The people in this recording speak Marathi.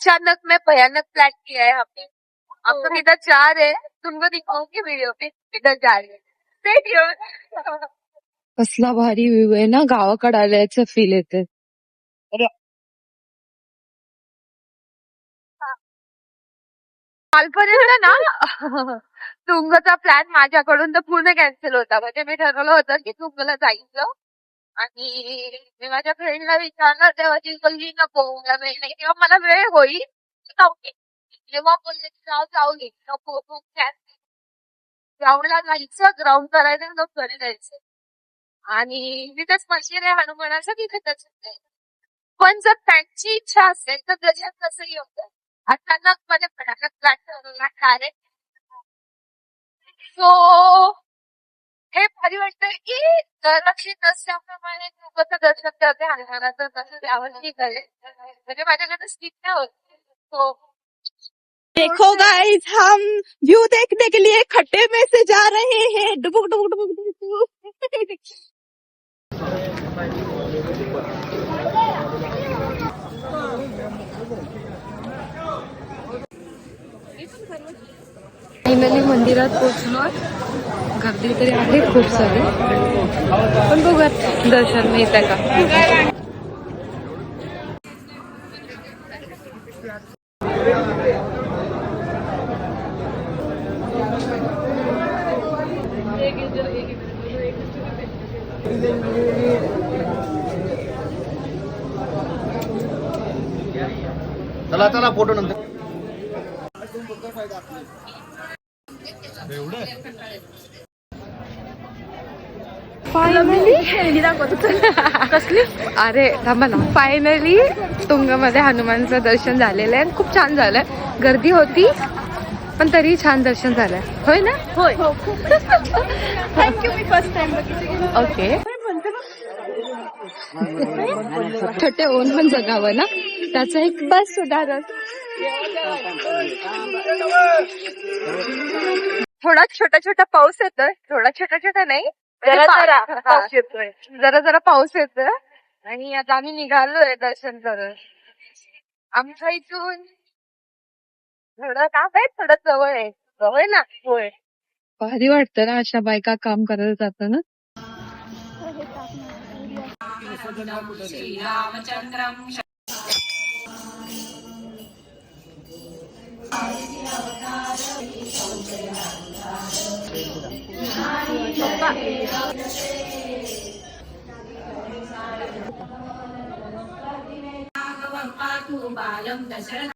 अचानक में भयानक प्लान किया है हमने। आपको इधर जा रहे हैं, तुमको दिखाऊंगी वीडियो पे इधर जा रहे हैं। Stay tuned. कसला भारी व्ह्यू आहे ना, गावाकडे आल्याचं फील येते. कालपर्यंत ना तुंगचा प्लॅन माझ्याकडून तर पूर्ण कॅन्सल होता. म्हणजे मी ठरवलं होतं की तुंगला जायचं आणि मी माझ्या फ्रेंडला विचारलं तेव्हा ती बोलली नको मला वेळ नाही. तेव्हा मला वेळ होईल जेव्हा बोलले जाऊ नको ग्राउंडला जायचं, ग्राउंड करायचं मग घरी जायचं. आणि तिथेच मशीन आहे हनुमानाचं तिथे त्याच. पण जर त्यांची इच्छा असेल तर त्याच्यात कसंही होतं. अचानक मध्ये फटाक्यात प्लॅन ठरवला डायरेक्ट. सो हे भारी वाटतं की दरवर्षी नसल्याप्रमाणे तुमचं दर्शन करते हनुमानाचं तसं यावर्षी करेल. म्हणजे माझ्याकडे स्थित नाही होत. सो देखो गाइस, हम व्यू देखने के लिए खड्डे में से जा रहे हैं. डुबुक डुबुक डुबुक डुबुक. फायनली मंदिरात पोहोचलो. गर्दी तरी आहे खूप सारी, पण बघूयात दर्शन मिळतंय का. चला चला फोटो नंतर. फायनली अरे थांबा ना, फायनली तुंगमध्ये हनुमानचं दर्शन झालेलं आहे. खूप छान झालंय. गर्दी होती पण तरी छान दर्शन झालंय. होय ना? होय. थँक्यू. मी फर्स्ट टाइम ओके. छोटे ओन पण जगावं ना, त्याचं एक बस सुधारण. थोडा छोटा छोटा पाऊस येतोय. थोडा छोटा छोटा नाही, जरा जरा पाऊस येतोय. जरा जरा पाऊस येतोय आणि आता आम्ही निघालोय दर्शन करत. आमच्या इथून थोडं काम आहे, थोडं जवळ आहे. जवळ ना. होय. भारी वाटतं ना अशा बायका काम करायला जाताना.